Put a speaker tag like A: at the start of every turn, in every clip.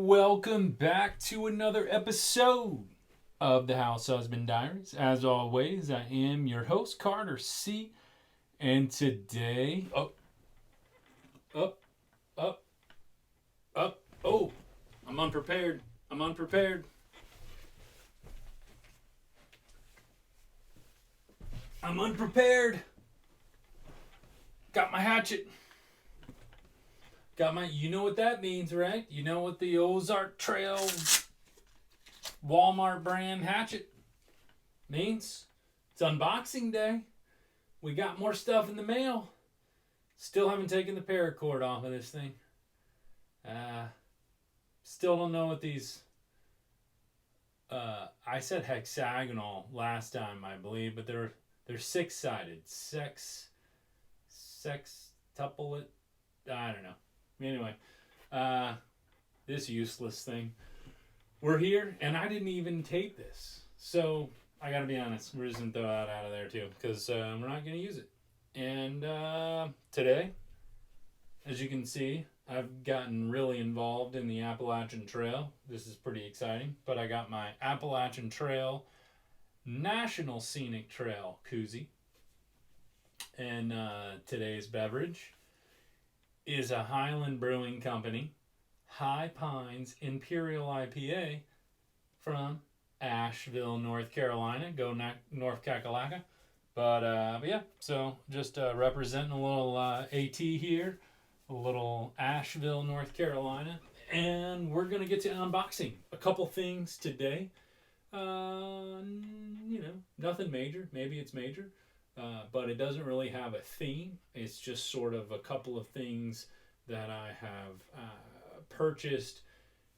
A: welcome back to another episode of the House Husband Diaries. As always, I am your host, Carter C. And today, up, up, up. Oh, I'm unprepared. I'm unprepared. I'm unprepared. Got my hatchet. You know what that means, right? You know what the Ozark Trail Walmart brand hatchet means? It's unboxing day. We got more stuff in the mail. Still haven't taken the paracord off of this thing. Still don't know what these... I said hexagonal last time, I believe, but they're six-sided. Sextuplet? I don't know. Anyway, this useless thing. We're here, and I didn't even tape this. So, I gotta be honest, we're just gonna throw that out of there too, because we're not gonna use it. And today, as you can see, I've gotten really involved in the Appalachian Trail. This is pretty exciting, but I got my Appalachian Trail National Scenic Trail koozie. And today's beverage is a Highland Brewing Company High Pines Imperial IPA from Asheville, North Carolina. Go North Kakalaka. But yeah, so just representing a little AT here, a little Asheville, North Carolina. And we're going to get to unboxing a couple things today. Nothing major. Maybe it's major. But it doesn't really have a theme. It's just sort of a couple of things that I have purchased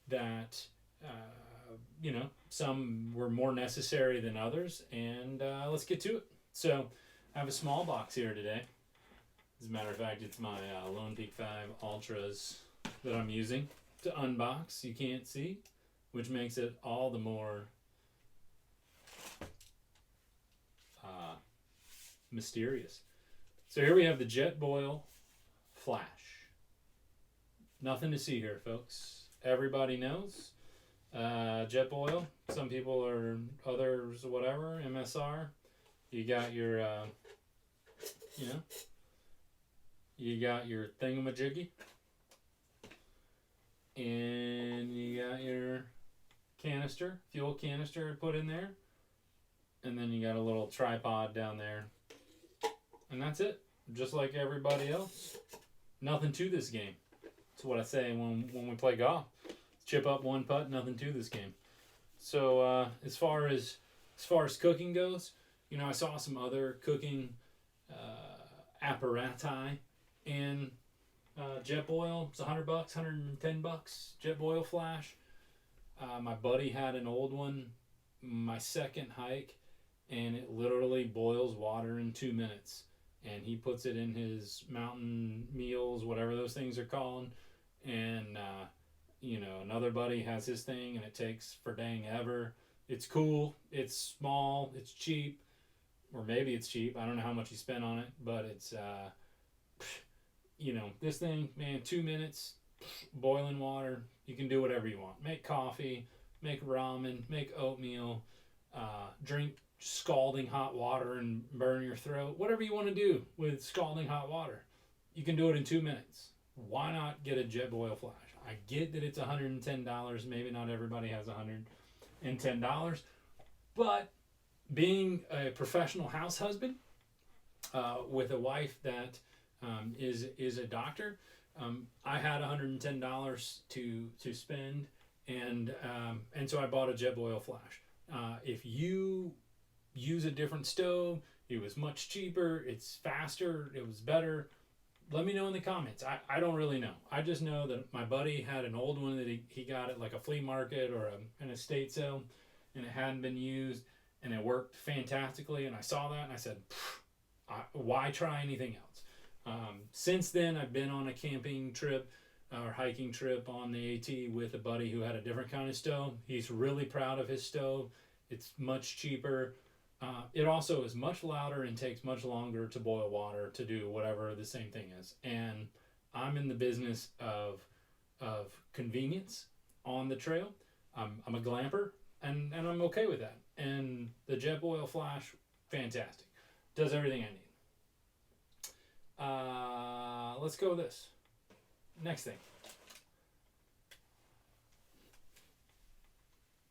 A: that, some were more necessary than others. And let's get to it. So I have a small box here today. As a matter of fact, it's my Lone Peak 5 Ultras that I'm using to unbox. You can't see, which makes it all the more mysterious. So here we have the Jetboil Flash. Nothing to see here, folks. Everybody knows. Jetboil. Some people are others, whatever. MSR. You got your, you got your thingamajiggy. And you got your canister, fuel canister put in there. And then you got a little tripod down there. And that's it. Just like everybody else. Nothing to this game. That's what I say when we play golf. Chip up one putt, nothing to this game. So as far as cooking goes, I saw some other cooking apparati, and Jetboil. It's $100, $110. Jetboil Flash. My buddy had an old one, my second hike, and it literally boils water in 2 minutes. And he puts it in his mountain meals, whatever those things are called. And, another buddy has his thing, and it takes for dang ever. It's cool. It's small. It's cheap. Or maybe it's cheap. I don't know how much he spent on it. But it's, this thing, man, 2 minutes, boiling water. You can do whatever you want. Make coffee, make ramen, make oatmeal, drink scalding hot water and burn your throat. Whatever you want to do with scalding hot water, you can do it in 2 minutes. Why not get a Jetboil Flash? I get that it's $110. Maybe not everybody has $110. But being a professional house husband with a wife that is a doctor, I had $110 to spend, and so I bought a Jetboil Flash. If you use a different stove, it was much cheaper, it's faster, it was better, let me know in the comments. I don't really know. I just know that my buddy had an old one that he got at like a flea market or an estate sale, and it hadn't been used, and it worked fantastically, and I saw that and I said, why try anything else? Since then, I've been on a camping trip or hiking trip on the AT with a buddy who had a different kind of stove. He's really proud of his stove. It's much cheaper. It also is much louder and takes much longer to boil water to do whatever the same thing is. And I'm in the business of convenience on the trail. I'm a glamper, and I'm okay with that. And the Jetboil Flash, fantastic. Does everything I need. Let's go with this. Next thing.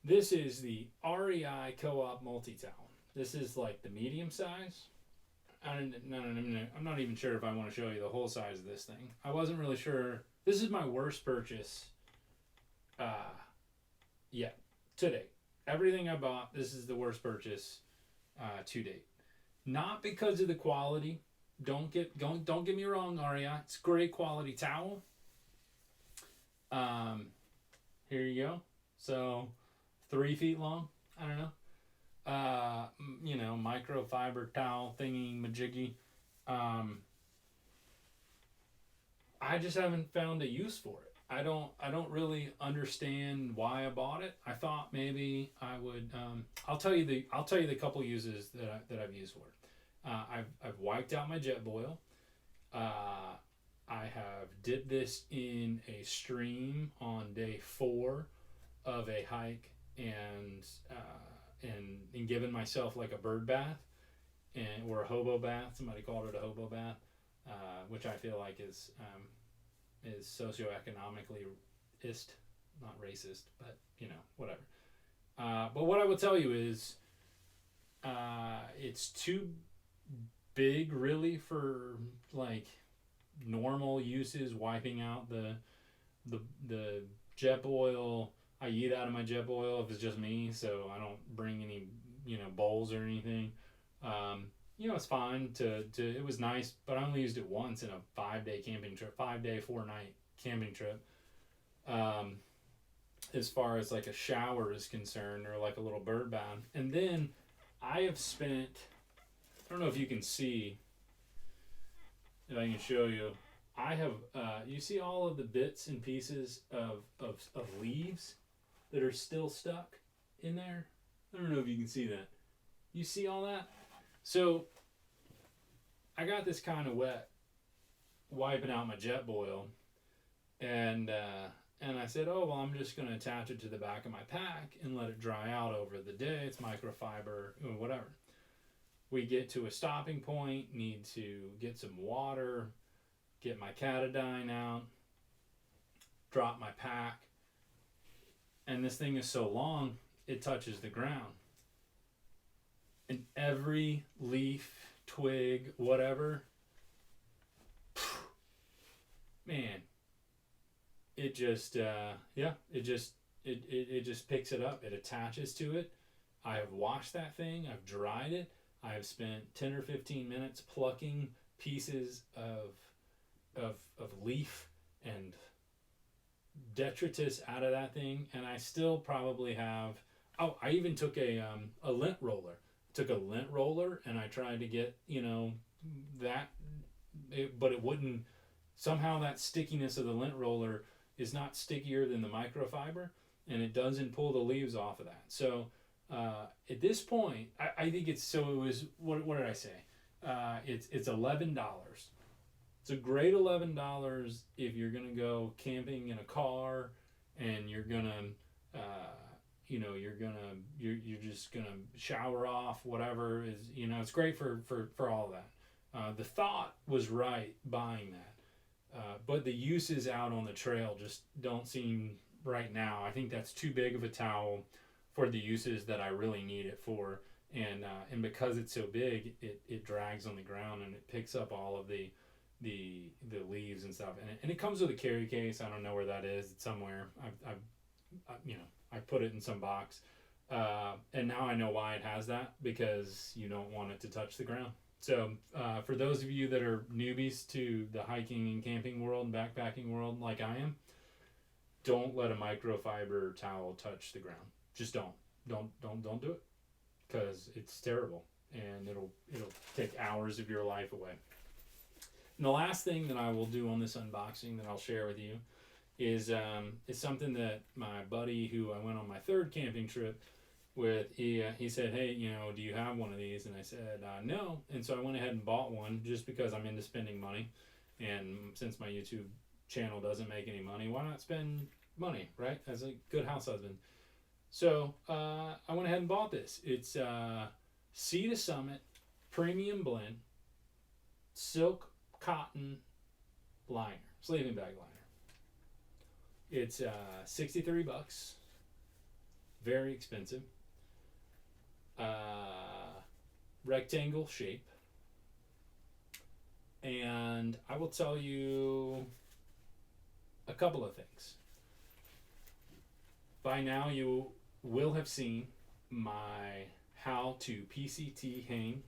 A: This is the REI Co-op multi-towel. This is like the medium size. I'm not even sure if I want to show you the whole size of this thing. I wasn't really sure. This is my worst purchase yet, to date. Everything I bought, this is the worst purchase to date. Not because of the quality. Don't get me wrong, REI. It's great quality towel. Here you go. So 3 feet long. I don't know. Microfiber towel thingy majiggy. I just haven't found a use for it. I don't really understand why I bought it. I thought maybe I would. I'll tell you the couple uses that I've used for it. I've wiped out my Jetboil. I have dipped this in a stream on day 4 of a hike and given myself like a bird bath or a hobo bath. Somebody called it a hobo bath, which I feel like is socioeconomically not racist, but whatever. But what I will tell you is it's too big really for like normal uses. Wiping out the Jetboil. I eat out of my Jetboil if it's just me, so I don't bring any bowls or anything. It's fine it was nice, but I only used it once in a 5-day camping trip, 5-day 4-night camping trip. As far as like a shower is concerned, or like a little bird bath. And then I have spent, I don't know if you can see, if I can show you, I have, you see all of the bits and pieces of leaves that are still stuck in there? I don't know if you can see that. You see all that? So I got this kind of wet wiping out my Jetboil, and I said, oh, well, I'm just going to attach it to the back of my pack and let it dry out over the day. It's microfiber, whatever. We get to a stopping point, need to get some water, get my Katadyn out, drop my pack, and this thing is so long, it touches the ground. And every leaf, twig, whatever, man, it just, it just picks it up. It attaches to it. I have washed that thing. I've dried it. I have spent 10 or 15 minutes plucking pieces of leaf and detritus out of that thing, and I still probably have. Oh, I even took a lint roller. Took a lint roller and I tried to get that, but it wouldn't. Somehow that stickiness of the lint roller is not stickier than the microfiber, and it doesn't pull the leaves off of that. So at this point, I think it's, so it was, what did I say? It's $11. It's a great $11 if you're gonna go camping in a car and you're gonna you're just gonna shower off, whatever is, it's great for all of that. The thought was right buying that, but the uses out on the trail just don't seem right now. I think that's too big of a towel for the uses that I really need it for, and because it's so big, it drags on the ground and it picks up all of the leaves and stuff, and it comes with a carry case. I don't know where that is. It's somewhere. I put it in some box, and now I know why it has that, because you don't want it to touch the ground. So for those of you that are newbies to the hiking and camping world and backpacking world like I am, don't let a microfiber towel touch the ground. Just don't do it, because it's terrible and it'll take hours of your life away. And the last thing that I will do on this unboxing that I'll share with you is something that my buddy who I went on my 3rd camping trip with, he said, hey, do you have one of these? And I said, no. And so I went ahead and bought one just because I'm into spending money. And since my YouTube channel doesn't make any money, why not spend money, right? As a good house husband. So I went ahead and bought this. It's Sea to Summit Premium Blend Silk Cotton Liner, sleeping bag liner. It's $63, very expensive. Rectangle shape, and I will tell you a couple of things. By now, you will have seen my how to PCT hang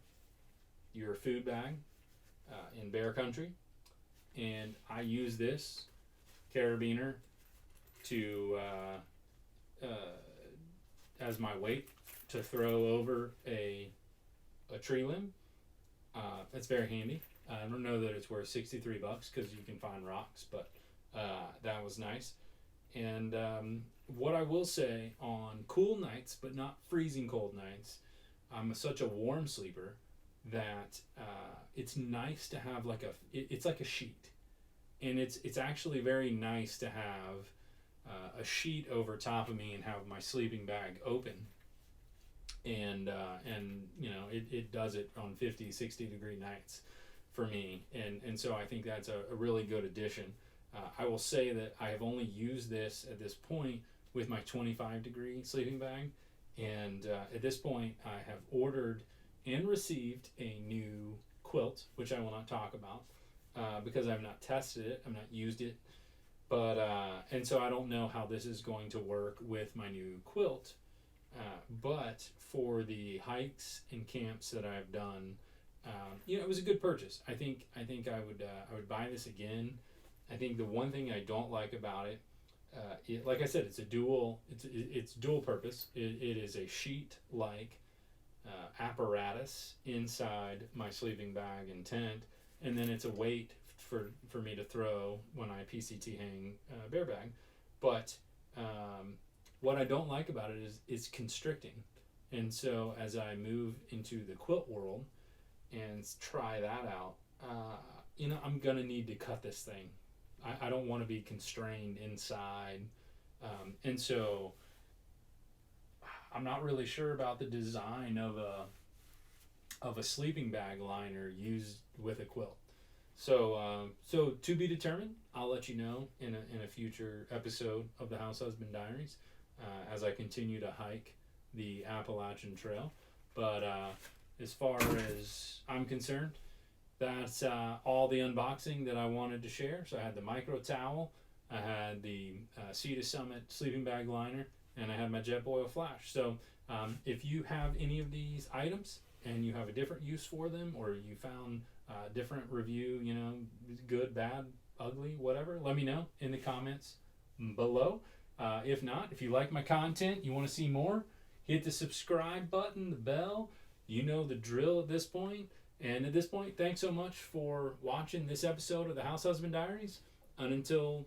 A: your food bag in bear country, and I use this carabiner to as my weight to throw over a tree limb. It's very handy. I don't know that it's worth $63 because you can find rocks, but that was nice. And what I will say, on cool nights, but not freezing cold nights, I'm such a warm sleeper that it's nice to have like it's like a sheet, and it's actually very nice to have a sheet over top of me and have my sleeping bag open, and you know it does it on 50-60 degree nights for me, and so I think that's a really good addition. I will say that I have only used this at this point with my 25 degree sleeping bag, and at this point I have ordered and received a new quilt, which I will not talk about because I have not tested it, I've not used it, but and so I don't know how this is going to work with my new quilt, but for the hikes and camps that I've done, you know, it was a good purchase. I think I would buy this again. I think the one thing I don't like about it, like I said, it's dual purpose. It is a sheet like apparatus inside my sleeping bag and tent, and then it's a weight for me to throw when I PCT hang bear bag. But what I don't like about it is it's constricting, and so as I move into the quilt world and try that out, you know, I'm gonna need to cut this thing. I don't want to be constrained inside, and so I'm not really sure about the design of a sleeping bag liner used with a quilt. So so to be determined. I'll let you know in a future episode of the House Husband Diaries as I continue to hike the Appalachian Trail. But as far as I'm concerned, that's all the unboxing that I wanted to share. So I had the micro towel, I had the Sea to Summit sleeping bag liner, and I had my Jetboil flash. So if you have any of these items and you have a different use for them, or you found a different review, you know, good, bad, ugly, whatever, let me know in the comments below. If not, if you like my content, you want to see more, hit the subscribe button, the bell. You know the drill at this point. And at this point, thanks so much for watching this episode of the House Husband Diaries. And until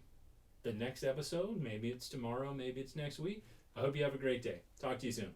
A: the next episode, maybe it's tomorrow, maybe it's next week, I hope you have a great day. Talk to you soon.